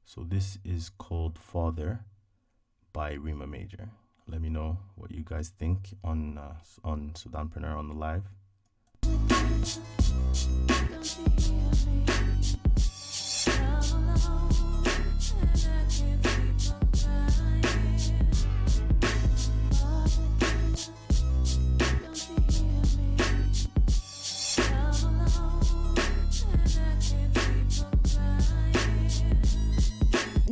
So this is called Father by Reema Major. Let me know what you guys think on Sudanpreneur on the live.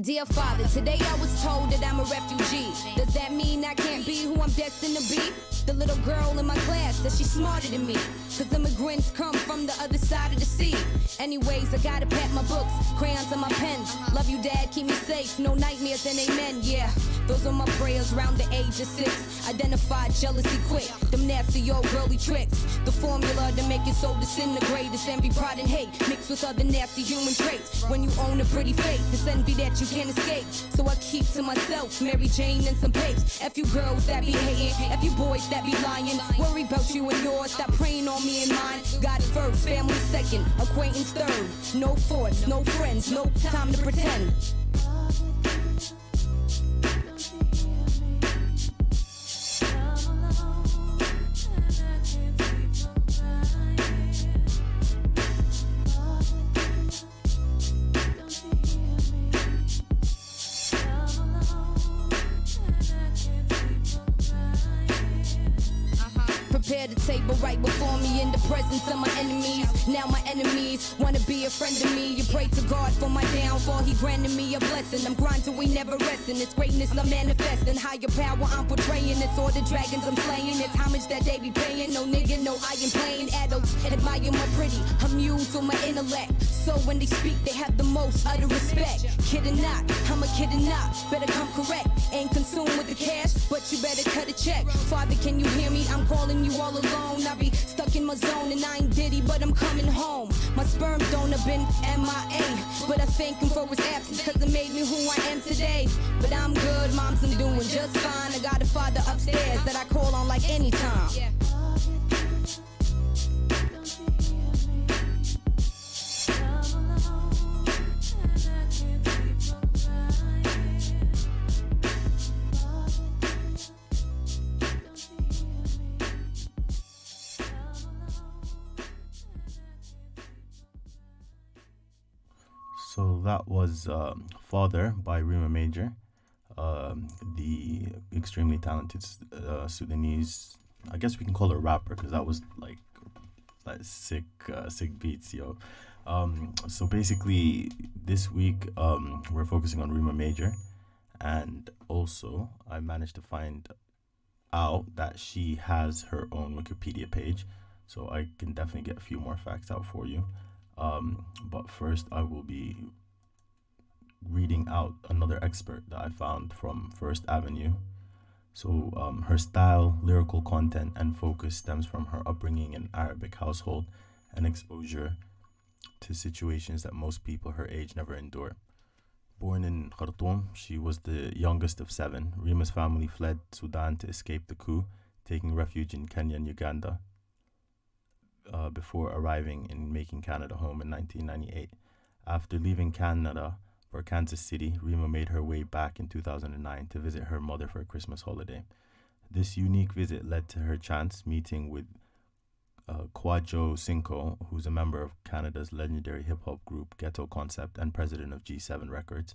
Dear Father, today I was told that I'm a refugee. Does that mean I can't be who I'm destined to be? The little girl in my class says she's smarter than me, cause immigrants come from the other side of the sea. Anyways, I gotta pack my books, crayons and my pens. Love you, Dad, keep me safe, no nightmares and amen, yeah. Those are my prayers round the age of 6. Identify jealousy quick, them nasty old girly tricks. The formula to make it so disintegrate is envy, pride, and hate, mixed with other nasty human traits. When you own a pretty face, it's envy that you can't escape. So I keep to myself, Mary Jane and some papes. F you girls that be hating, F you boys that be lying. Worry about you and yours, stop praying on me and mine. God first, family second, acquaintance third. No thoughts, no friends, no time to pretend. Prepare the table right before me in the presence of my enemies. Now my enemies wanna be a friend of me. You pray to God for my downfall, he granted me a blessing. I'm grinding, we never resting. It's greatness I'm manifesting. Higher power I'm portraying. It's all the dragons I'm slaying. It's homage that they be paying. No nigga, no I am playing. Adults admire my pretty, amused with my intellect. So when they speak, they have the most utter respect. Kid or not, I'm a kid or not. Better come correct. Ain't consumed with the cash, but you better cut a check. Father, can you hear me? I'm calling you all alone. I be stuck in my zone and I ain't Diddy, but I'm coming home. My sperm donor been MIA, but I thank him for his absence, cause it made me who I am today. But I'm good, moms, I'm doing just fine. I got a father upstairs that I call on like anytime. So that was Father by Reema Major, the extremely talented Sudanese. I guess we can call her rapper because that was like sick beats, yo. So basically, this week we're focusing on Reema Major, and also I managed to find out that she has her own Wikipedia page, so I can definitely get a few more facts out for you. But first, I will be reading out another expert that I found from First Avenue. So, her style, lyrical content, and focus stems from her upbringing in Arabic household and exposure to situations that most people her age never endure. Born in Khartoum, she was the youngest of 7. Reema's family fled Sudan to escape the coup, taking refuge in Kenya and Uganda before arriving and making Canada home in 1998. After leaving Canada for Kansas City, Reema made her way back in 2009 to visit her mother for a Christmas holiday. This unique visit led to her chance meeting with Kwadwo Sinko, who's a member of Canada's legendary hip-hop group Ghetto Concept and president of G7 Records.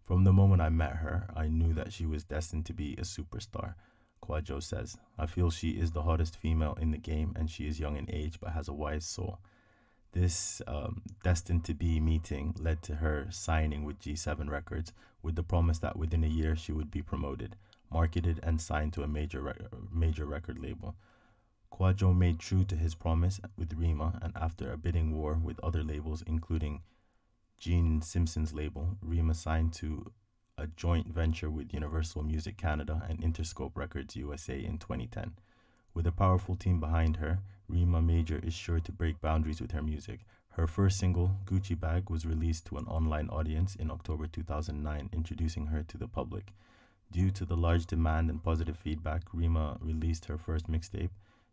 From the moment I met her, I knew that she was destined to be a superstar. Kwadwo says, I feel she is the hottest female in the game and she is young in age but has a wise soul. This destined to be meeting led to her signing with G7 Records with the promise that within a year she would be promoted, marketed, and signed to a major record label. Kwadwo made true to his promise with Reema, and after a bidding war with other labels, including Gene Simpson's label, Reema signed to a joint venture with Universal Music Canada and Interscope Records USA in 2010. With a powerful team behind her, Reema Major is sure to break boundaries with her music. Her first single, Gucci Bag, was released to an online audience in October 2009, introducing her to the public. Due to the large demand and positive feedback, Reema released her first mixtape,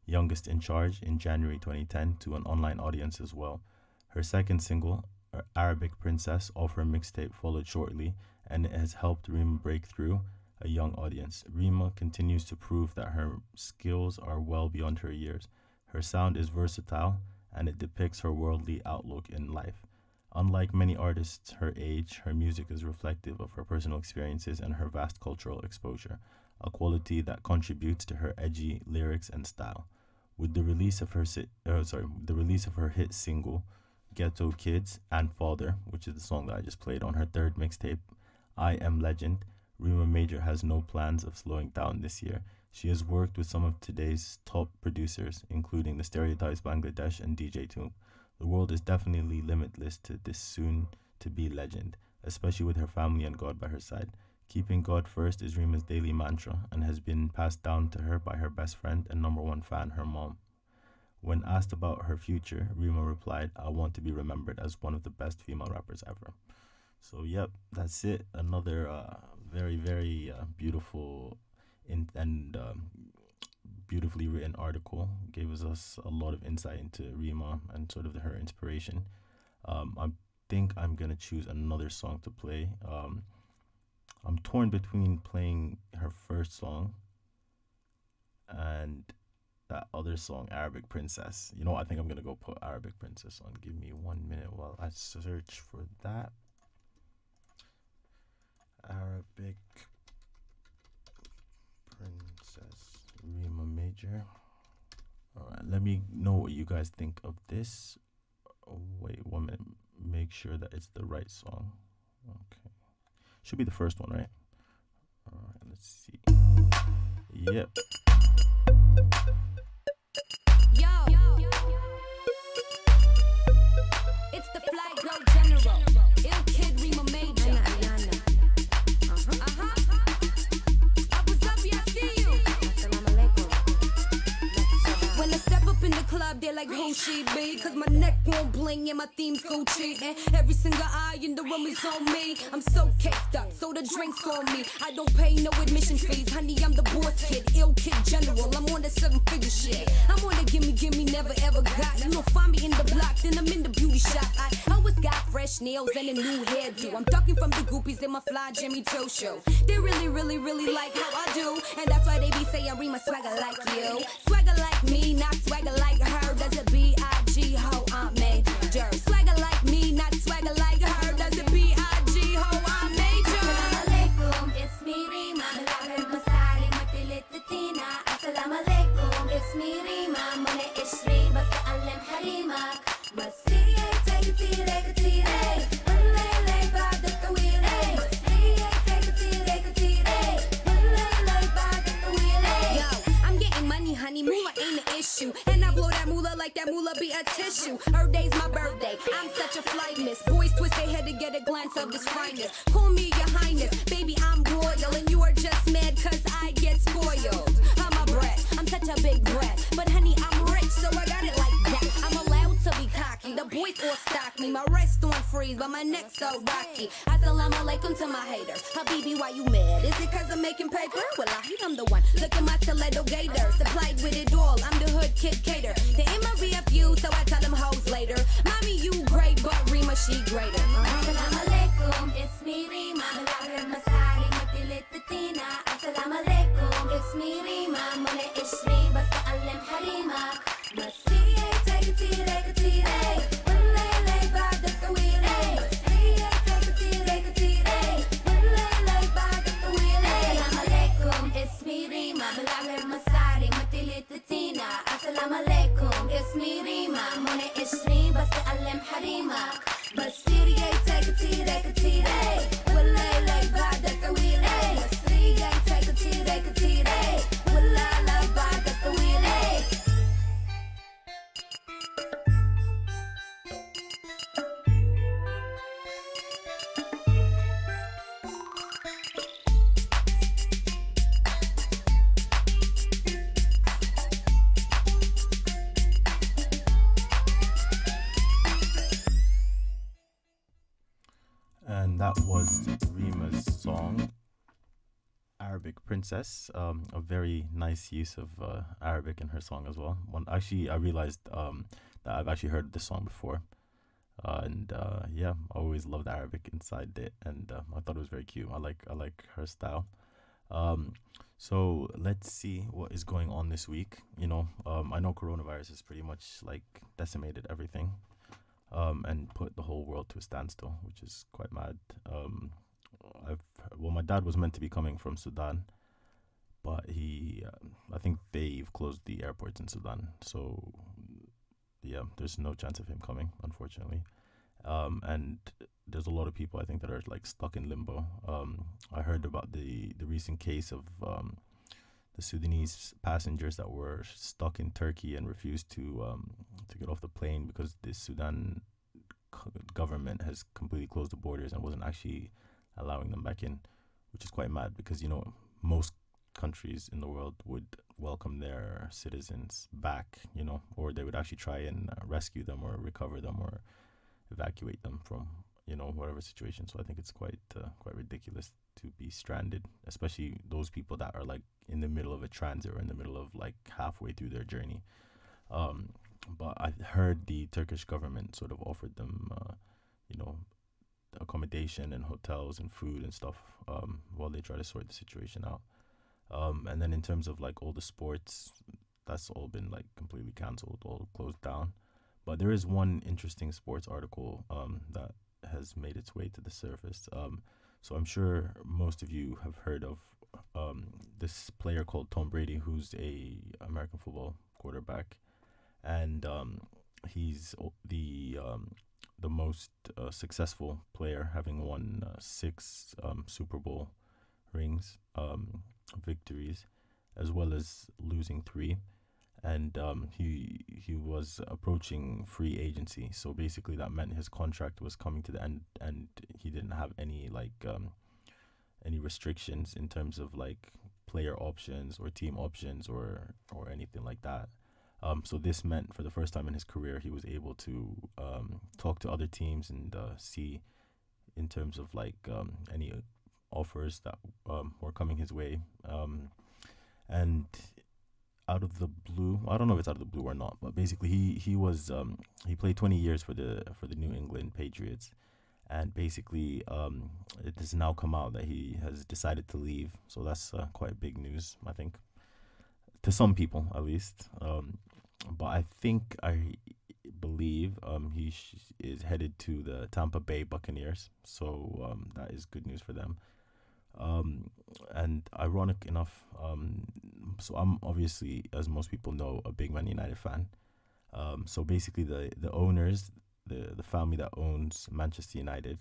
Youngest in Charge, in January 2010 to an online audience as well. Her second single, her Arabic Princess off her mixtape followed shortly, and it has helped Reema break through a young audience. Reema continues to prove that her skills are well beyond her years. Her sound is versatile, and it depicts her worldly outlook in life. Unlike many artists her age, her music is reflective of her personal experiences and her vast cultural exposure, a quality that contributes to her edgy lyrics and style. With the release of the release of her hit single, "Ghetto Kids" and "Father," which is the song that I just played on her third mixtape, "I Am Legend," Reema Major has no plans of slowing down this year. She has worked with some of today's top producers, including the Stereotypes Bangladesh and DJ Toom. The world is definitely limitless to this soon to be legend, especially with her family and God by her side. Keeping God first is Reema's daily mantra and has been passed down to her by her best friend and number one fan, her mom. When asked about her future, Reema replied, "I want to be remembered as one of the best female rappers ever." So, yep, that's it. Another very, very beautiful and beautifully written article. Gave us a lot of insight into Reema and sort of her inspiration. I think I'm going to choose another song to play. I'm torn between playing her first song and that other song, Arabic Princess. You know what? I think I'm going to go put Arabic Princess on. Give me 1 minute while I search for that. Arabic Princess, Reema Major. Alright, let me know what you guys think of this. Oh, wait 1 minute. Make sure that it's the right song. Okay. Should be the first one, right? Alright, let's see. Yep. Yo, it's the Fly Girl General. Ill Kid Reema Major. What's up, yeah, I see you. When I step up in the club, they're like, who she be? Cause my neck won't bling and my theme's Gucci. And every single eye in the room is on me. I'm so caked up, so the drinks on me. I don't pay no admission fees. Honey, I'm the boss kid, Ill Kid General. I'm on the 7-figure shit. I'm on the gimme, never ever got. You don't find me in the block, then I'm in the beauty shop. I always got fresh nails and a new hairdo. I'm ducking from the groupies in my fly Jimmy Toe show. They really, really, really like how I do. And that's why they be saying Reema swagger like you. Swagger like me, not swagger like her. Does it B-I-G, ho, I'm major. Swagger like me, not swagger like her. Does it B-I-G, ho, I'm major. Assalamu alaikum, it's me Reema. Malagad masari, matilit tina. Assalamu alaikum, it's me Reema. Mune ishri, bas ta'allim harimak. Masiri, take it, take it, take it. Walay, ba'd al-tawil. Masiri, take it, take it, take it. Walay, ba'd al-tawil. Yo, I'm getting money, honey, moolah ain't an issue. And I blow that moolah like that moolah be a tissue. Her day's my birthday, I'm such a flight miss. Boys twist their head to get a glance of this fineness. Call me your highness, baby, I'm royal. And you are just mad cause I get spoiled. I'm a brat, I'm such a big brat. But honey, I'm rich, so I got it like that. I'm allowed to be cocky, the boys all stock me. My wrist on freeze, but my neck so rocky. Assalamu alaikum to my haters. Habibi, why you mad? Is it cause I'm making paper? Well, I'm the one. Look at my stiletto gator. Supplied with it all, I'm the hood kid cater. They in my VFU, so I tell them hoes later. Mommy, you great, but Reema, she greater. Assalamu alaikum, it's me Reema. Malagad masari, matilit tina. Assalamu alaikum, it's me Reema. Mune ishri, bas ta'allim harimak. Masiri, take it, take it, take it. Walay, ba'd al-tawil. Masiri, take it, take it, take it. Walay, ba'd al-tawil. Assalamu alaikum, it's me Reema. Malagad masari, matilit tina. Assalamu alaikum, it's me Reema. Mune ishri, bas ta'allim harimak. Masiri, take it, take it, take it. Walay, ba'd al-tawil. Masiri, take it, take it, take it. Walay, ba'd al-tawil. And that was Reema's song, Arabic Princess. A very nice use of Arabic in her song as well. I realized that I've actually heard this song before. And yeah, I always loved Arabic inside it, and I thought it was very cute. I like her style. Um, so let's see what is going on this week. I know coronavirus has pretty much like decimated everything, and put the whole world to a standstill, which is quite mad. I've well, my dad was meant to be coming from Sudan, but I think they've closed the airports in Sudan, so yeah, there's no chance of him coming, unfortunately. And there's a lot of people I think that are like stuck in limbo. I heard about the recent case of the Sudanese passengers that were stuck in Turkey and refused to get off the plane because the Sudan government has completely closed the borders and wasn't actually allowing them back in, which is quite mad because most countries in the world would welcome their citizens back, or they would actually try and rescue them or recover them or evacuate them from whatever situation. So I think it's quite ridiculous to be stranded, especially those people that are like in the middle of a transit or in the middle of like halfway through their journey. Um, but I heard the Turkish government sort of offered them, you know, accommodation and hotels and food and stuff while they try to sort the situation out. And then in terms of like all the sports, that's all been like completely cancelled, all closed down. But there is one interesting sports article that has made its way to the surface. So I'm sure most of you have heard of this player called Tom Brady, who's a American football quarterback, and he's the most successful player, having won six Super Bowl rings, victories, as well as losing three. And he was approaching free agency, so basically that meant his contract was coming to the end, and he didn't have any restrictions in terms of like player options or team options or anything like that. So this meant for the first time in his career he was able to talk to other teams and see in terms of like any offers that were coming his way. And out of the blue, I don't know if it's out of the blue or not, but basically he played 20 years for the New England Patriots, and basically it has now come out that he has decided to leave. So that's quite big news, I think, to some people at least. But I believe is headed to the Tampa Bay Buccaneers, so that is good news for them. And ironic enough, so I'm obviously, as most people know, a big Man United fan. So basically, the owners, the family that owns Manchester United,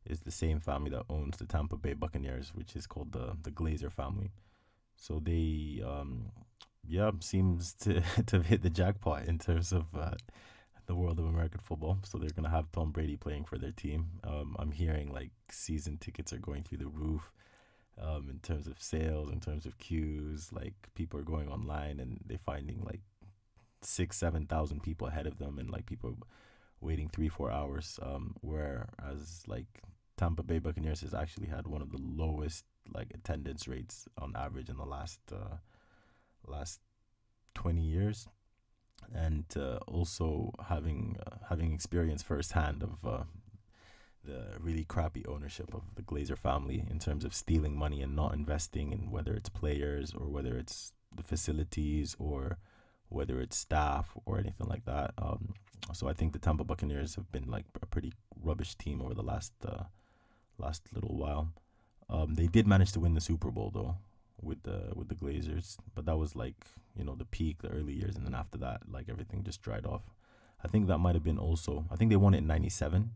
is the same family that owns the Tampa Bay Buccaneers, which is called the Glazer family. So they, yeah, seems to to have hit the jackpot in terms of the world of American football. So they're gonna have Tom Brady playing for their team. I'm hearing like season tickets are going through the roof. In terms of sales, in terms of queues, like people are going online and they're finding like 6, 7 thousand people ahead of them, and like people waiting 3, 4 hours. Whereas like Tampa Bay Buccaneers has actually had one of the lowest like attendance rates on average in the last 20 years, and also having experience firsthand of the really crappy ownership of the Glazer family in terms of stealing money and not investing in whether it's players or whether it's the facilities or whether it's staff or anything like that. So I think the Tampa Buccaneers have been like a pretty rubbish team over the last little while. They did manage to win the Super Bowl though with the Glazers, but that was like the peak, the early years, and then after that, like everything just dried off. I think that might have been also. I think they won it in '97.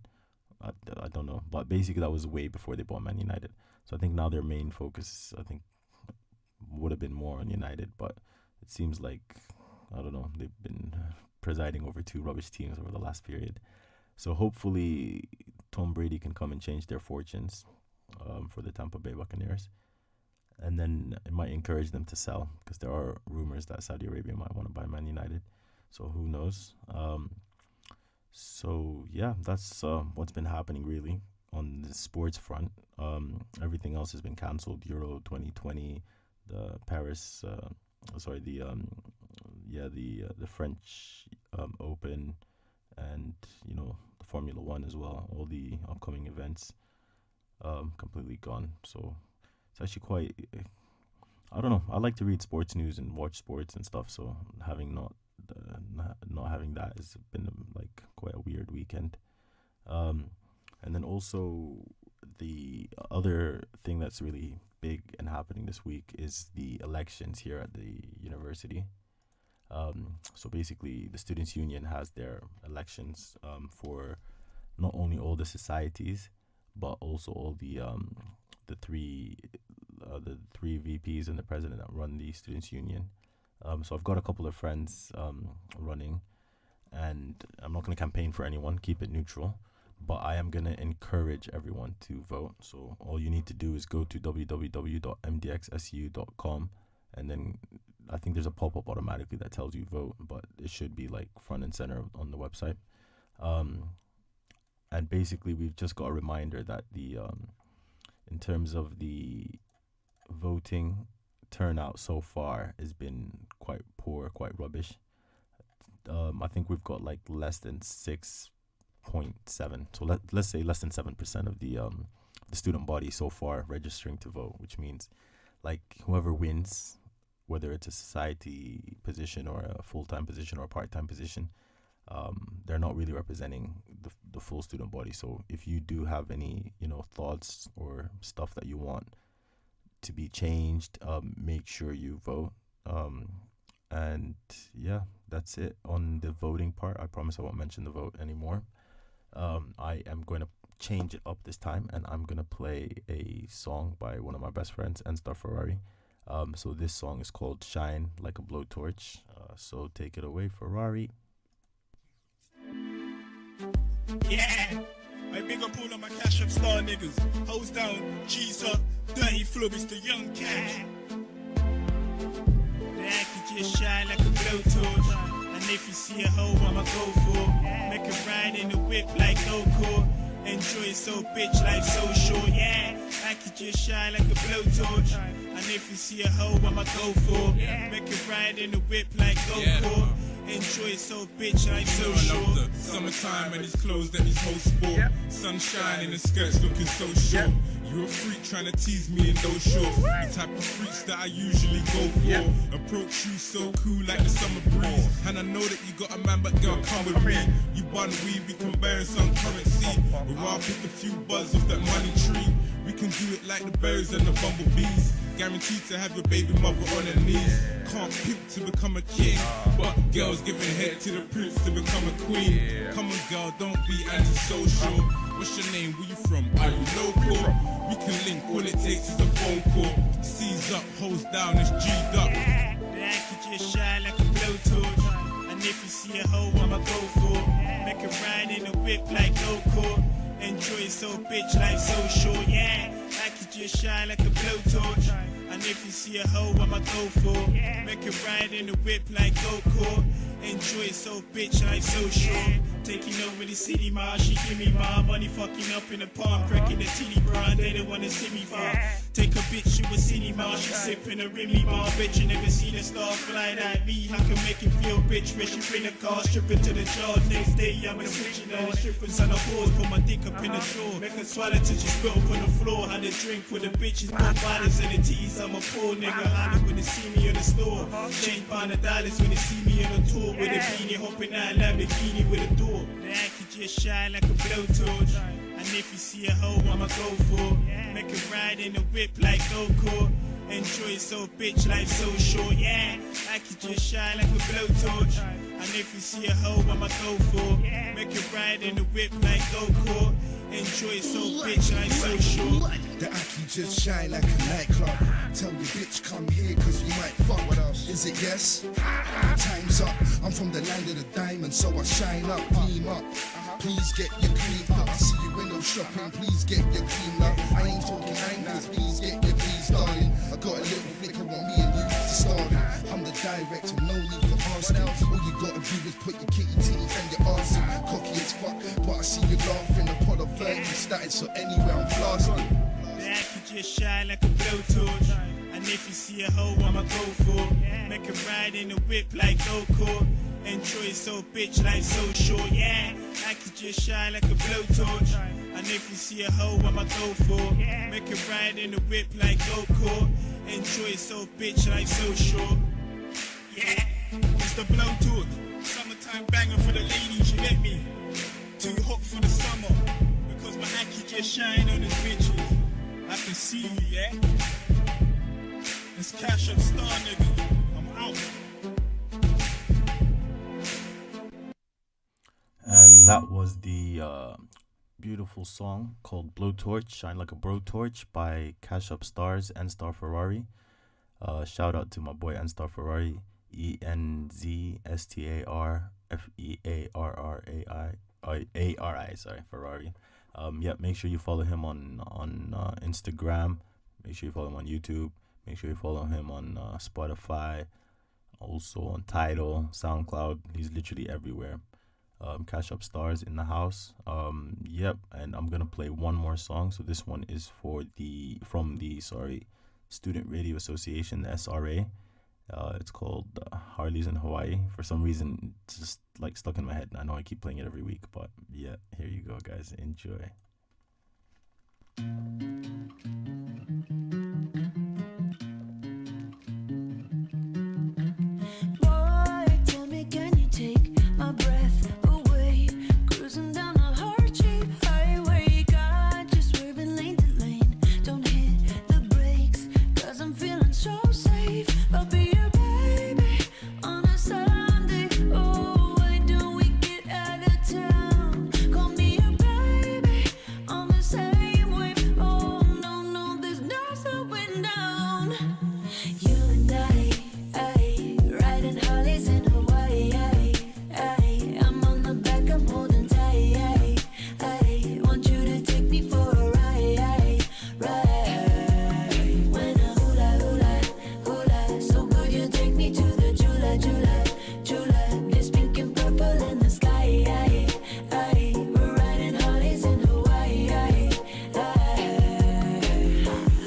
I don't know, but basically that was way before they bought Man United. So I think now their main focus, I think, would have been more on United, but it seems like, I don't know, they've been presiding over two rubbish teams over the last period. So hopefully Tom Brady can come and change their fortunes for the Tampa Bay Buccaneers. And then it might encourage them to sell, because there are rumors that Saudi Arabia might want to buy Man United. So who knows? So yeah, that's what's been happening really on the sports front. Everything else has been cancelled. Euro 2020, the Paris, sorry, the French Open, and the Formula One as well. All the upcoming events completely gone. So it's actually quite. I don't know. I like to read sports news and watch sports and stuff. So having not having that has been like quite a weird weekend. And then also the other thing that's really big and happening this week is the elections here at the university. So basically, the Students' Union has their elections for not only all the societies, but also all the three VPs and the president that run the Students' Union. So I've got a couple of friends running, and I'm not going to campaign for anyone, keep it neutral, but I am going to encourage everyone to vote. So all you need to do is go to www.mdxsu.com, and then I think there's a pop-up automatically that tells you vote, but it should be like front and center on the website. And basically, we've just got a reminder that in terms of the voting turnout so far has been quite poor, quite rubbish. I think we've got like less than 6.7. So let's say less than 7% of the student body so far registering to vote, which means like whoever wins, whether it's a society position or a full-time position or a part-time position, they're not really representing the full student body. So if you do have any thoughts or stuff that you want to be changed, make sure you vote. And yeah, that's it on the voting part. I promise I won't mention the vote anymore. I am going to change it up this time, and I'm going to play a song by one of my best friends, Enstar Ferrari. So this song is called Shine Like a Blowtorch. So take it away, Ferrari. Yeah, I big up all of my cash up star niggas. Hose down, G's up, dirty flow, it's the young cash. I could just shine like a blowtorch. And if you see a hoe, I'ma go for. Make a ride in the whip like no core. Enjoy it so bitch, life so short. Yeah, I could just shine like a blowtorch. And if you see a hoe, I'ma go for. Make a ride in the whip like no core. Enjoy it so bitch, life so short. I love the summertime and his clothes that his whole sport. Sunshine in the skirts looking so short. You're a freak trying to tease me in those shorts. The type of freaks that I usually go for. Approach you so cool like the summer breeze. And I know that you got a man, but girl, come with me. You bun weed, we can burn some currency. Or I'll pick a few buzz off that money tree. We can do it like the birds and the bumblebees. Guaranteed to have your baby mother on her knees. Can't pimp to become a king, but girls giving head to the prince to become a queen. Come on girl, don't be antisocial. What's your name, where you from, are you local? We can link, all it takes is a phone call. C's up, hoes down, it's G'd up. I could just shine like a blowtorch. And if you see a hoe, I'ma go for. Make a ride in a whip like no core. Enjoy it so bitch, life so short. Yeah, I could just shine like a blowtorch. And if you see a hoe, I'ma go for. Make a ride in the whip like go-core. Enjoy it so bitch, life so short. Taking over the city, ma, she give me my money fucking up in the palm, cracking the titty brown, they don't wanna see me far. Take a bitch to a city, ma, she sipping a Remy, ma, bitch, you never seen a star fly like me. I can make it feel rich, rich, you bring a car, stripping to the jaws. Next day, I'm a switching on strippers on the horse, put my dick up in the drawer. Make her swallow till she spill up on the floor. Had a drink with the bitches, more violence and the titties. I'm a poor nigga, I know when they see me in the store. Change pound of dollars when they see me in a tour with a beanie, hopping out Lamborghini with a door. Then I could just shine like a blowtorch. And if you see a hoe, I'ma go for. Make a ride in the whip like go-core. Enjoy it so bitch, life so short. Yeah, I could just shine like a blowtorch. And if you see a hoe, I'ma go for. Make a ride in the whip like go-core. Enjoy it so bitch, life so short. The Aki just shine like a nightclub. Tell your bitch come here cause we might fuck. What else? Is it yes? Time's up. I'm from the land of the diamond, so I shine up, beam up. Please get your clean up. I see you window shopping, please get your clean up. I ain't talking angles, please get your please, darling. I got a little flicker on me and you to start it. I'm the director, no need for asking. All you gotta do is put your kitty titties and your arse in. Cocky as fuck, but I see you laughing. The pot of flame started, so anywhere I'm blasting. I could just shine like a blowtorch. And if you see a hoe, I'ma go for. Make a ride in the whip like go-core. Enjoy it so bitch, life so short, yeah. I could just shine like a blowtorch. And if you see a hoe, I'ma go for. Make it ride in the whip like go-kart. Enjoy it so bitch, life so short. Yeah, it's the blowtorch. Summertime banger for the ladies, you get me? Too hot for the summer. Because my Aki just shine on his bitches. I can see you, yeah? It's Cash Up Star, nigga. I'm out. And that was the beautiful song called Blowtorch, Shine Like a Bro Torch by Cash Up Stars and Star Ferrari. Shout out to my boy Star Ferrari, ENZSTARFEARRAI, sorry, Ferrari. Make sure you follow him on Instagram. Make sure you follow him on YouTube. Make sure you follow him on Spotify, also on Tidal, SoundCloud. He's literally everywhere. Cash Up Stars in the house. And I'm gonna play one more song. So this one is from the Student Radio Association, the SRA. It's called Harley's in Hawaii. For some reason, it's just like stuck in my head. I know I keep playing it every week, but yeah, here you go, guys. Enjoy. Boy, tell me, can you take my breath away? Cruising down a hard-shaped highway, got you swerving lane to lane. Don't hit the brakes, 'cause I'm feeling so safe. I'll be your baby on a Sunday. Oh, why don't we get out of town? Call me your baby on the same wave. Oh, no, there's no slowing down. You and I riding Harleys in Hawaii. I'm on the back, I'm holding tight. I want you to take me for a ride. When I hula, so good you take me to the Jula. It's pink and purple in the sky. We're riding Harleys in Hawaii.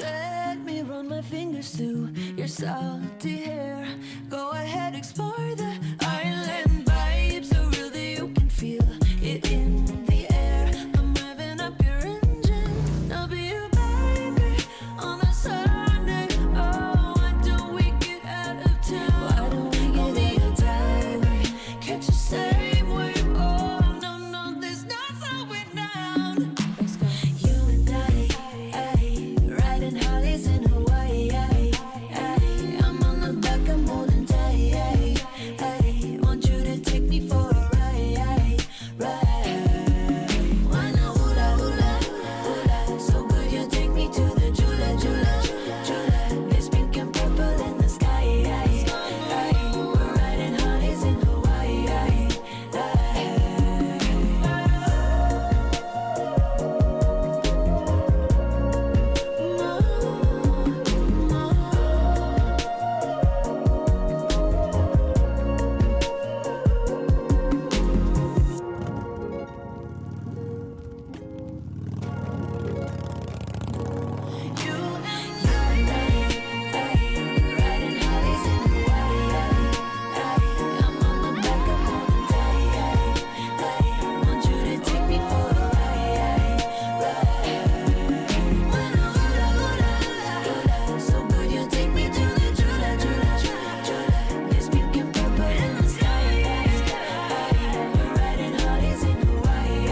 Let me run my fingers through your salty hair. Go ahead, explore the island vibe so real that you can feel it in the air. I'm revving up your engine. I'll be your baby on a Sunday. Oh, why don't we get out of town? Why don't we get out of town? Catch the same wave. Oh, no, there's no slowing down. Let's go. You and I riding Harleys in Hawaii. I'm on the back, I'm holding tight. I want you to take me for a ride. Why not hula, so good you take me to the Jula. It's pink and purple in the sky. We're riding Harleys in Hawaii. You and I riding Harleys in Hawaii. I'm on the back, I'm holding tight. I want you to take me for a ride. When I hula, so good you take me to the Jula. It's pink and purple in the sky. We're riding Harleys in Hawaii.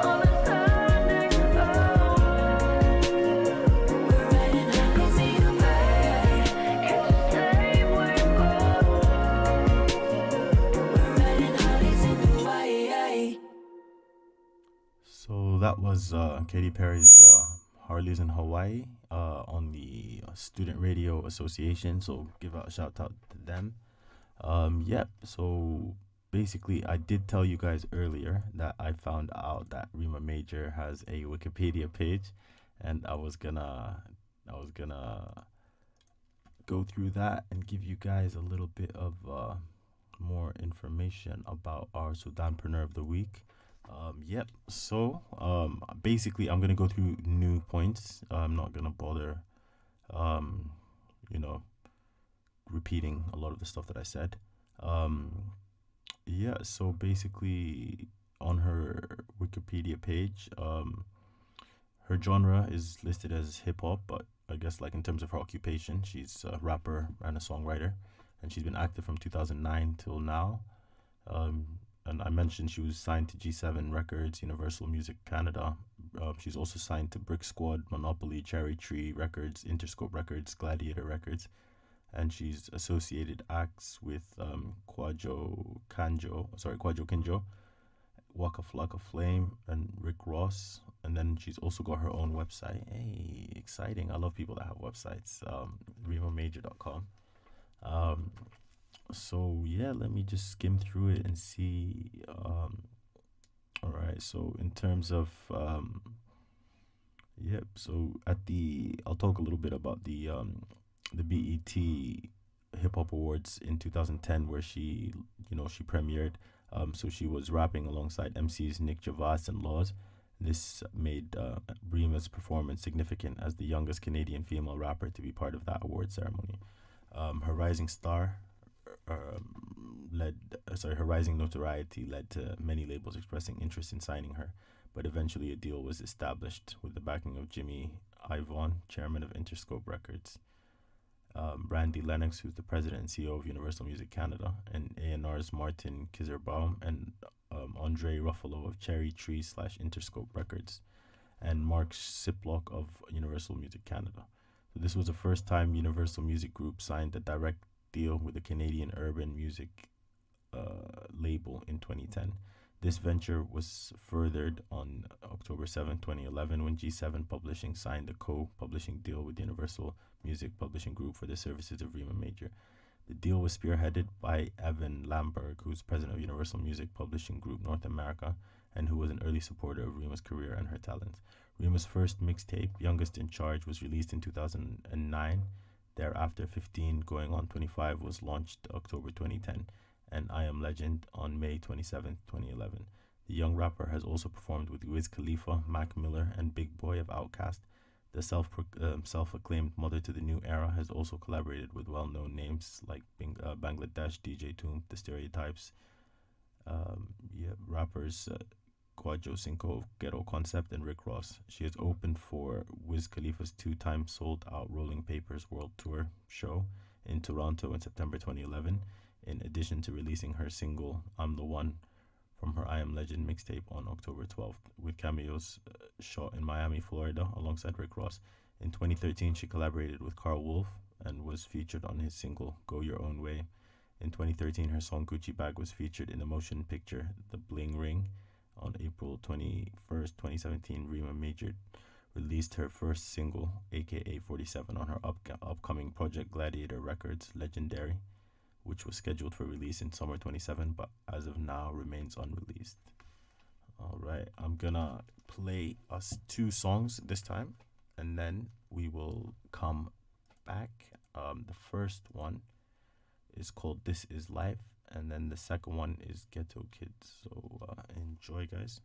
On a Sunday, we're riding Harleys in Hawaii. Catch the same wave. We're riding Harleys in Hawaii. So that was Katy Perry's Harleys in Hawaii on the Student Radio Association. So give a shout out to them. So basically, I did tell you guys earlier that I found out that Reema Major has a Wikipedia page, and I was gonna go through that and give you guys a little bit of more information about our Sudanpreneur of the Week. So basically, I'm gonna go through new points. I'm not gonna bother, repeating a lot of the stuff that I said. Yeah, so basically on her Wikipedia page, her genre is listed as hip hop, but I guess like in terms of her occupation, she's a rapper and a songwriter, and she's been active from 2009 till now. And I mentioned she was signed to G7 Records, Universal Music Canada. She's also signed to Brick Squad, Monopoly, Cherry Tree Records, Interscope Records, Gladiator Records, and she's associated acts with Kwajo Kinjo, Waka Flocka Flame, and Rick Ross. And then she's also got her own website. Hey, exciting. I love people that have websites. ReemaMajor.com. So yeah, let me just skim through it and see. All right, so in terms of so I'll talk a little bit about the BET Hip Hop Awards in 2010, where she premiered. So she was rapping alongside MCs Nick Javas and Laws. This made Reema's performance significant as the youngest Canadian female rapper to be part of that award ceremony. Her rising notoriety led to many labels expressing interest in signing her, but eventually a deal was established with the backing of Jimmy Ivon, chairman of Interscope Records, Randy Lennox, who's the president and CEO of Universal Music Canada, and A&R's Martin Kizerbaum, and Andre Ruffalo of Cherry Tree / Interscope Records, and Mark Siplock of Universal Music Canada. So this was the first time Universal Music Group signed a direct deal with a Canadian urban music label in 2010. This venture was furthered on October 7, 2011, when G7 Publishing signed a co-publishing deal with Universal Music Publishing Group for the services of Reema Major. The deal was spearheaded by Evan Lamberg, who's president of Universal Music Publishing Group North America, and who was an early supporter of Reema's career and her talents. Reema's first mixtape, Youngest in Charge, was released in 2009. Thereafter, 15 Going on 25 was launched October 2010, and I Am Legend on May 27, 2011. The young rapper has also performed with Wiz Khalifa, Mac Miller, and Big Boy of Outkast. The self-acclaimed mother to the new era has also collaborated with well-known names like Bangladesh, DJ Toom, The Stereotypes, rappers Kwajo Cinco of Ghetto Concept, and Rick Ross. She has opened for Wiz Khalifa's 2-time sold-out Rolling Papers World Tour show in Toronto in September 2011, in addition to releasing her single I'm the One from her I Am Legend mixtape on October 12th, with cameos shot in Miami, Florida, alongside Rick Ross. In 2013, she collaborated with Carl Wolf and was featured on his single Go Your Own Way. In 2013, her song Gucci Bag was featured in the motion picture The Bling Ring. On April 21st, 2017, Reema Major released her first single, aka 47, on her upcoming project Gladiator Records, Legendary, which was scheduled for release in summer 27, but as of now remains unreleased. All right, I'm gonna play us 2 songs this time, and then we will come back. The first one is called This Is Life, and then the second one is Ghetto Kids. So enjoy, guys.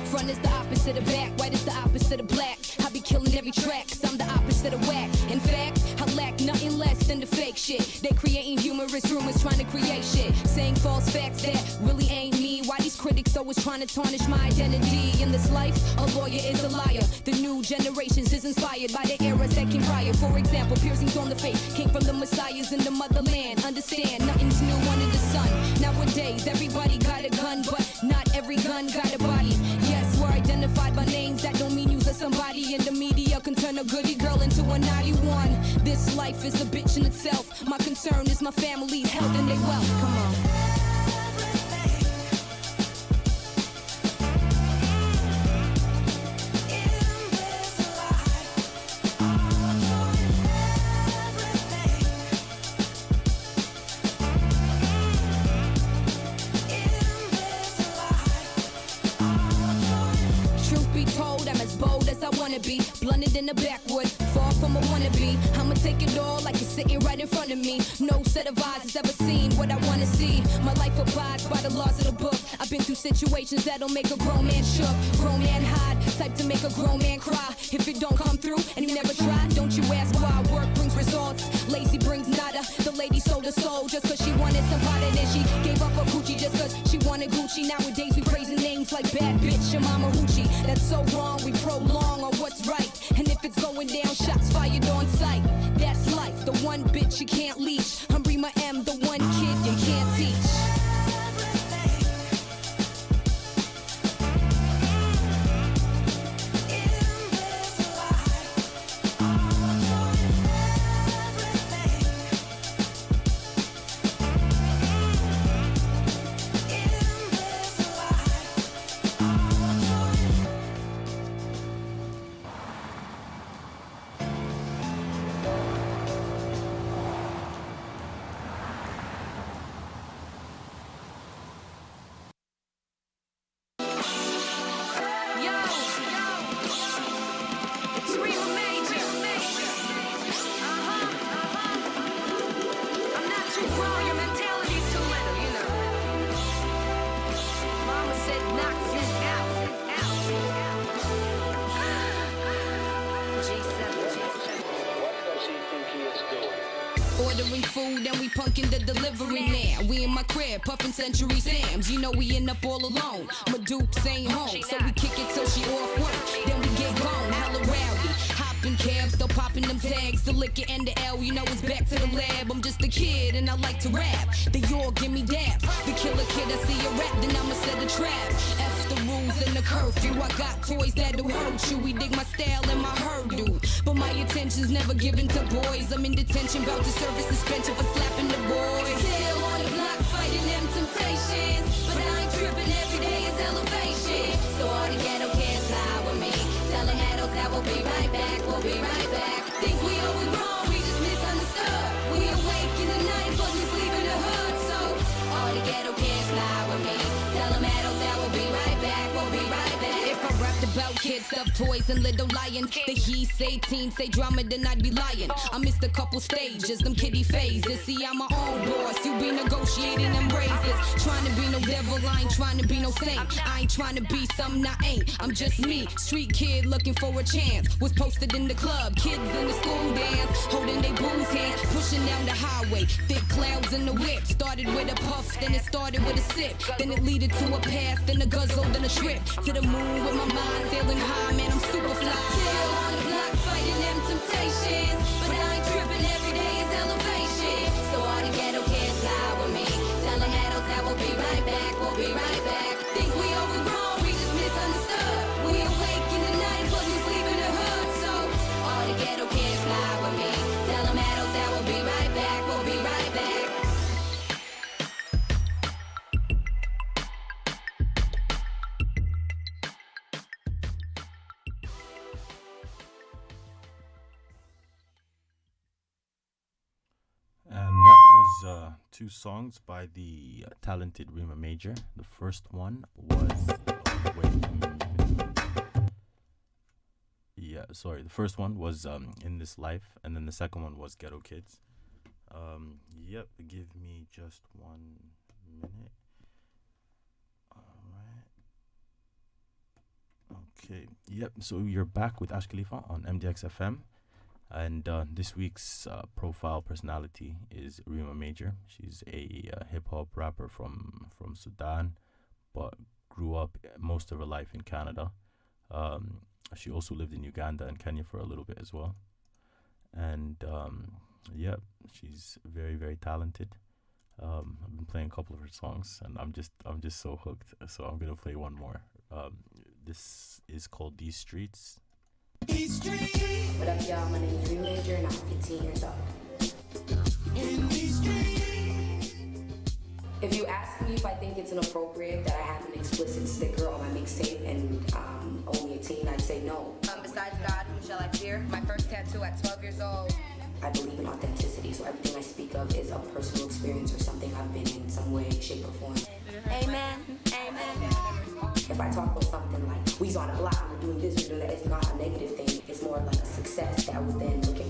Front is the opposite of back, right is the opposite of black. I be killing every track, cause I'm the opposite of whack. In fact, I lack nothing less than the fake shit. They creating humorous rumors, trying to create shit, saying false facts that really ain't me. Why these critics always trying to tarnish my identity? In this life, a lawyer is a liar. The new generations is inspired by the eras that came prior. For example, piercings on the face came from the messiahs in the motherland. Understand, nothing's new under the sun. Nowadays, everybody got a gun, but not every gun got a body. Yes, we're identified by names, that don't mean you's a somebody. In the media can turn a goody girl into a naughty one. This life is a bitch in itself. My concern is my family's health and their wealth. Come on. Be blunted in the backwood, far from from a wannabe. I'ma take it all like it's sitting right in front of me. No set of eyes has ever seen what I wanna see. My life abides by the laws of the book. I've been through situations that'll make a grown man shook, grown man hide, type to make a grown man cry. If it don't come through and you never try, don't you ask why. Work brings results, lazy brings nada. The lady sold her soul just cause she wanted some harder. Then she gave up her Gucci just cause she wanted Gucci. Nowadays we praising names like bad bitch and mama hoochie. That's so wrong, we prolong on what's right. And if it's going down, shots fired on sight. That's life, the one bitch you can't leash. I'm Reema M, the one kid you can't teach. Ordering food and we punkin' the delivery now. We in my crib, puffin' Century Sam's. You know we end up all alone. My Dukes ain't home, so we kick it till she off work. Then we get gone, hella rowdy. Hopping cabs, still popping them tags. The liquor and the L, you know it's back to the lab. I'm just a kid and I like to rap. They all give me dabs. The killer kid, I see a rap, then I'ma set a trap. F the rules and the curfew. I got toys that'll hurt you. We dig my style and my hairdo. But my attention's never given to boys. I'm in detention, about to serve a suspension for slapping the boys. Still on the block fighting them temptations, but I ain't tripping, every day is elevation. So all the ghetto kids fly with me, telling adults that we'll be right back, we'll be right back. Think we always wrong, we just misunderstood. We awake in the night, but we sleep in the hood. So all the ghetto kids fly with me, tell them adults that we'll be right back, we'll be right back. If I rapped about kids, stuffed toys, and little lions, the he say teen say drama, then I'd be lying. I missed a couple stages, them kiddie phases. See, I'm my own boss, you be negotiating them raises. Trying to be no devil, I ain't trying to be no saint. I ain't trying to be something I ain't. I'm just me, street kid looking for a chance. Was posted in the club, kids in the school dance, holding they booze hands, pushing down the highway. Thick clouds in the whip, started with a puff, then it started with a sip. Then it leaded to a pass, then a guzzle, then a trip. To the moon with my mind sailing high, man, I'm super fly. Still on the block fighting them temptations, but I ain't tripping, every day is elevation. So all the ghetto kids fly with me, tell them adults that we'll be right back, we'll be right back. Think we overgrown, we just misunderstood. We awake in the night, but we sleep in the hood. So all the ghetto kids fly with me, tell them adults that we'll be right back, we'll be right back. And that was two songs by the talented Reema Major. The first one was the first one was In This Life, and then the second one was Ghetto Kids. Yep, give me just 1 minute. All right. Okay. Yep. So you're back with Ash Khalifa on MDX FM. And this week's profile personality is Reema Major. She's a hip-hop rapper from Sudan, but grew up most of her life in Canada. She also lived in Uganda and Kenya for a little bit as well. And yeah, she's very, very talented. I've been playing a couple of her songs, and I'm just so hooked. So I'm gonna play one more. This is called These Streets. What up, y'all? My name is Reema Major, and I'm 15 years old. If you ask me if I think it's inappropriate that I have an explicit sticker on my mixtape and only a teen, I'd say no. Besides God, whom shall I fear? My first tattoo at 12 years old. I believe in authenticity, so everything I speak of is a personal experience or something I've been in some way, shape, or form. Amen. Amen. If I talk about something like, we's on a block, we're doing this, we're doing that, it's not a negative thing. It's more like a success that I was then looking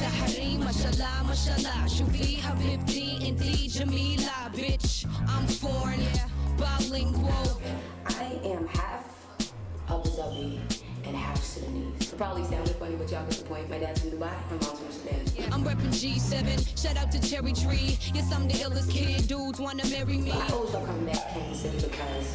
حريم ما شاء الله ما شاء الله شوفي حبيبتي انتي جميلة bitch I'm foreign bilingual I am half Abu Dhabi and half Sudanese. It probably sounded funny, but y'all get the point. My dad's from Dubai, my mom's from Sudan. I'm reppin' G7, shout out to Cherry Tree. Yes, I'm the illest kid, dudes wanna marry me. I always love coming back to Kansas City because,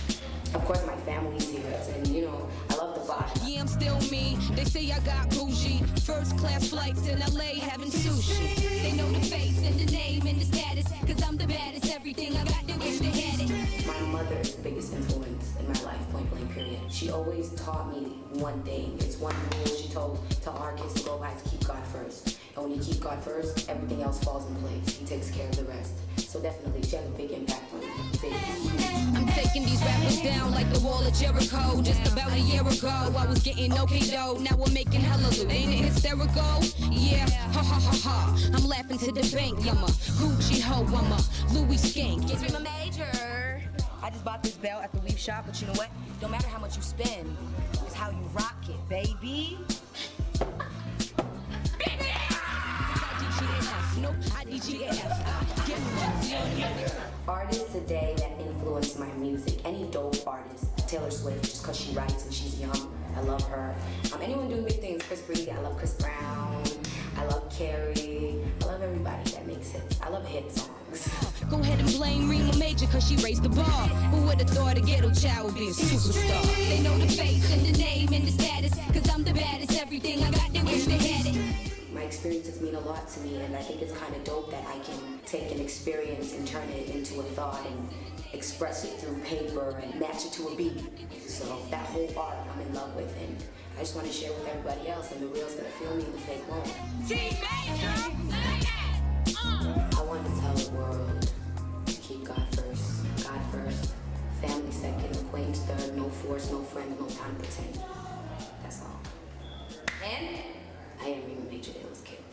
of course, my family's here, and you know, I love the vibe. Yeah, I'm still me. They say I got bougie. First class flights in LA having sushi. They know the face and the name and the status, cause I'm the baddest. Everything I got, they wish they had it. My mother is the biggest influence in my life, point blank, period. She always taught me one thing. It's one rule she told our kids to go by is keep God first. And when you keep God first, everything else falls in place. He takes care of the rest. So definitely, she has a big impact on me. Big. I'm taking these rappers down like the wall of Jericho. Just about a year ago, I was getting okay though. Now we're making hella loot. Ain't it hysterical? Yeah, ha ha ha ha. I'm laughing to the bank. I'm a Gucci hoe. I'm a Louis skank. It's Reema Major. I just bought this belt at the weave shop, but you know what? Don't matter how much you spend, it's how you rock it, baby. Artists today that influence my music, any dope artist, Taylor Swift, just because she writes and she's young, I love her. Anyone doing big things, Chris Breezy, I love Chris Brown, I love Carrie, I love everybody that makes hits. I love hit songs. Go ahead and blame Reema Major cause she raised the bar. Who would've thought a ghetto child would be a superstar? They know the face and the name and the status, cause I'm the baddest. Everything I got, they wish they had it. My experiences mean a lot to me, and I think it's kind of dope that I can take an experience and turn it into a thought and express it through paper and match it to a beat. So that whole art I'm in love with, and I just want to share with everybody else, and the real's gonna feel me and the fake won't. I want to tell the world to keep God first, family second, acquaintance third, no force, no friends, no time to pretend. That's all. And I am Reema Major, the illest kid.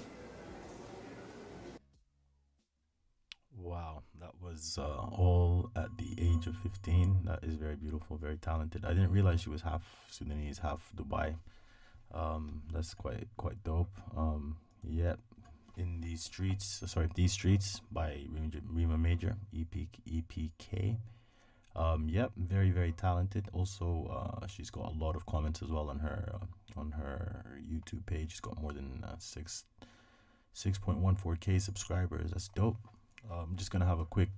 Wow, that was all at the age of 15. That is very beautiful, very talented. I didn't realize she was half Sudanese, half Dubai. That's quite dope. Yep. In These Streets by Reema Major, EPK. Yep, very, very talented. Also, she's got a lot of comments as well on her YouTube page. She's got more than 6.14k subscribers. That's dope. I'm just gonna have a quick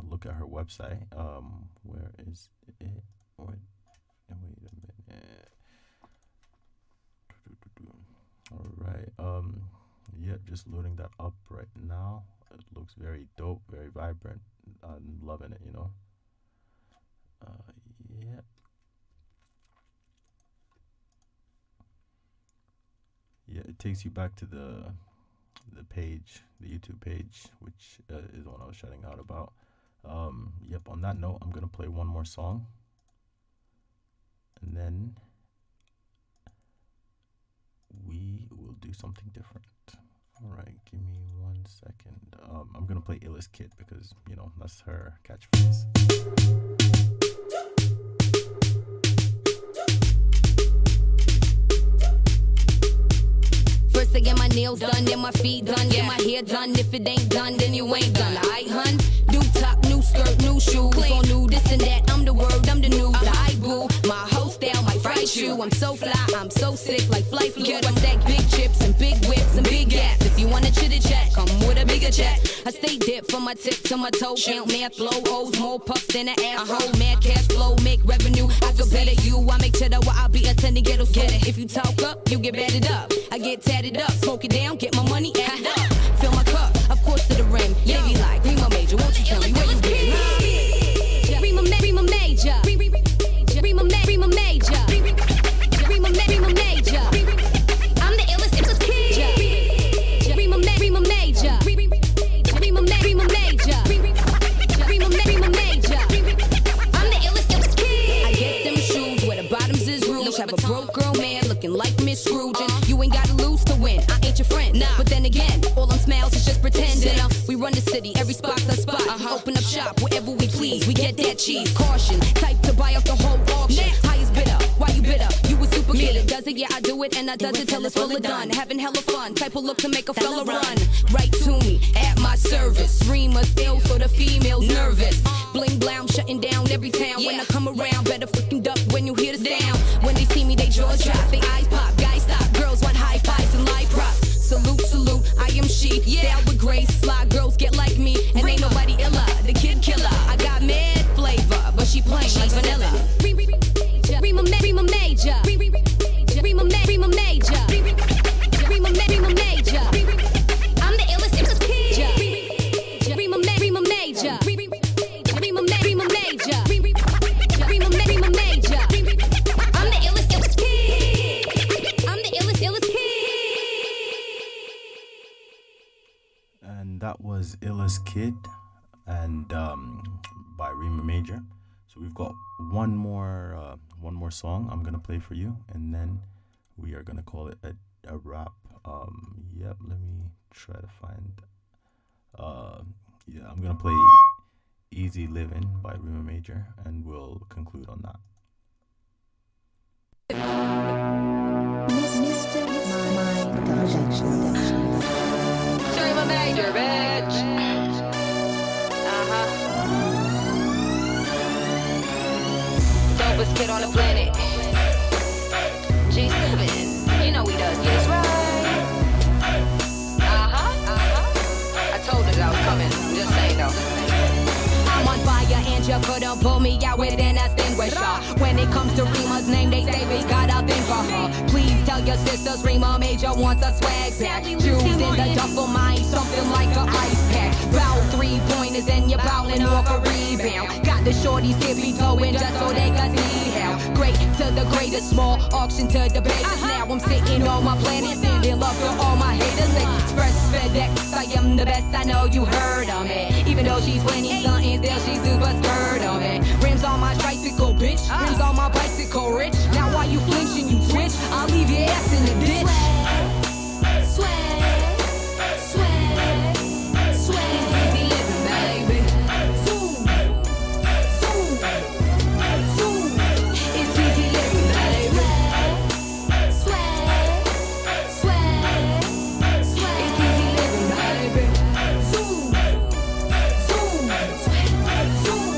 look at her website. Where is it? Wait a minute. All right. Yeah, just loading that up right now. It looks very dope, very vibrant. I'm loving it, you know. Yeah. Yeah, it takes you back to the page, the YouTube page, which is the one I was shouting out about. Yep, on that note, I'm going to play one more song. And then we will do something different. All right, give me 1 second. I'm going to play Illest Kid because, you know, that's her catchphrase. First I get my nails done, then my feet done, get my hair done. If it ain't done, then you ain't done. Aight, hun? New top, new skirt, new shoes. All new this and that, I'm the word, I'm the news. Aight, boo, my whole style might fright you. I'm so fly, I'm so sick, like flight flu. I stack big chips and big whips and big gaps. If you want a chitty chat, come with a bigger chat. I stay dip from my tip to my toe. Count mad flow, hoes, more puffs than an asshole. Mad cash flow, make revenue. I could better you, I make cheddar while I be attending ghetto school. If you talk up, you get batted up. I get tatted up, smoke it down, get my money added up. Fill my cup, of course to the rim. Yeah, be like Reema Major, won't you tell me where you been? Reema Major, Reema Major, Reema Major, Reema Major. I'm the illest kid. Reema Major, Reema Major, Reema Major. I'm the illest kid. I get them shoes where the bottoms is rude. Have a broke girl man looking like Miss Scrooge. You ain't gotta lose to win. I ain't your friend. Nah. But then again, all them smiles is just pretending. We run the city, every spot's a spot. Open up shop wherever we please. We get that cheese. Caution, type to buy up the whole auction. Highest bidder, why you bitter? You a super killer. Does it? yeah, I do it and I does it till it's full of done. Having hella fun, type of look to make a fella run. Right to me, at my service. Reema's ill, so the female's nervous. Bling blam, shutting down every town. When I come around, better freaking duck when you hear the sound. When they see me, they jaws drop, they eyes pop, guys stop. Girls want high fives and live props. Salute, salute, I am she. Style with grace, fly girls get like me. And ain't nobody illa, the kid killer. I got mad flavor, but she plain like vanilla. Reema major. Reema major. Reema major. Reema major. I'm the illest kid. Reema major. Reema major. Reema major. I'm the illest kid. I'm the illest kid. And that was Illest Kid and by Reema Major. So we've got one more song I'm gonna play for you, and then we are gonna call it a wrap. Yep, let me try to find. I'm gonna play "Easy Living" by Reema Major, and we'll conclude on that. Mr. Mind Projection. Reema major, bitch. Dopest kid on the planet. G7, you know he does this right. I told her I was coming, just saying though. I'm on fire and you couldn't pull me out with an extinguisher. When it comes to Reema's name, they say we gotta think for her. Please tell your sisters Reema Major wants a swag pack. Juice in the duffel mine, something like a ice pack. Bout 3-pointers and you're bowling off a rebound. Got the shorties tippy toeing just so they can see how. Great to the greatest, small auction to the biggest. Now I'm sitting on my planet, sending love to all my haters. Express FedEx, I am the best, I know you heard of me. Even though she's 20-something, still she's super scared of it. Rims on my tricycle, bitch. Rims on my bicycle, rich. Now why you flinching, you twitch? I'll leave your ass in the ditch. Swag, swag, swag, swag. It's easy living, baby. Zoom, zoom, zoom. It's easy living, baby. Swag, swag, swag. It's easy living, baby. Zoom, zoom, zoom.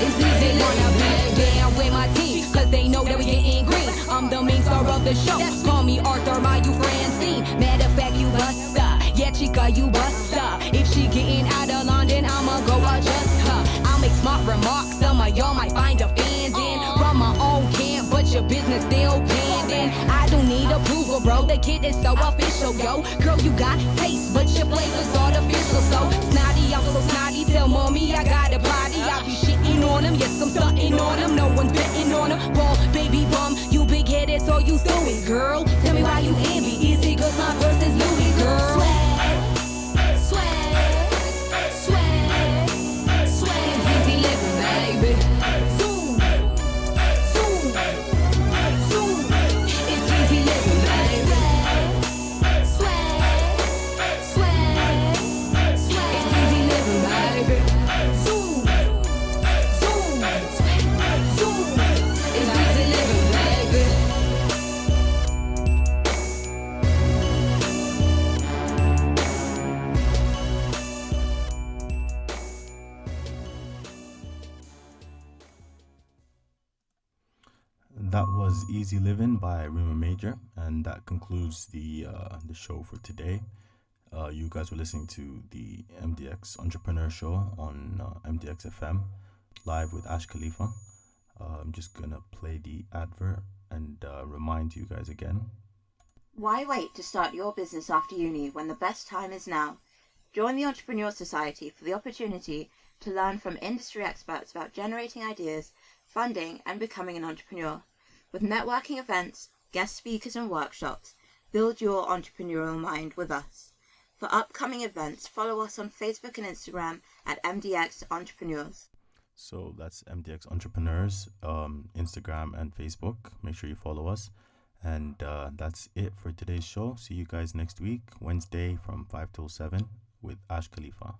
It's easy living, baby. Down with my team, cause they know that we getting green. I'm the main star of the show. Call me Arthur, my you Francine. Matter of fact, you busta. Yeah, chica, you busta. If she getting out of London, I'ma go adjust her. I'll make smart remarks, some of y'all might find offending. Run my own camp, but your business still pending. I don't need approval, bro. The kid is so official, yo. Girl, you got taste, but your flavor's artificial. So snotty, I'm so snotty. Tell mommy I got a body. I be shitting on him, yes, I'm stunting on him. No one's betting on him. Ball, baby bum, you big headed, so you do it, girl. Tell me why you envy. Is it cause my verse is Louis, girl? Swag, swag, swag, swag. It's easy living, baby. Zoom, zoom, zoom. It's easy living, baby. Swag, swag, swag. It's easy living, baby. Zoom, zoom, zoom. It's easy living, baby. That was "Easy Living" by Reema Major, and that concludes the show for today. You guys were listening to the MDX Entrepreneur Show on MDX FM, live with Ash Khalifa. I'm just gonna play the advert and remind you guys again. Why wait to start your business after uni when the best time is now? Join the Entrepreneur Society for the opportunity to learn from industry experts about generating ideas, funding, and becoming an entrepreneur. With networking events, guest speakers, and workshops, build your entrepreneurial mind with us. For upcoming events, follow us on Facebook and Instagram at MDX Entrepreneurs. So that's MDX Entrepreneurs, Instagram and Facebook. Make sure you follow us. And that's it for today's show. See you guys next week, Wednesday from 5 till 7 with Ash Khalifa.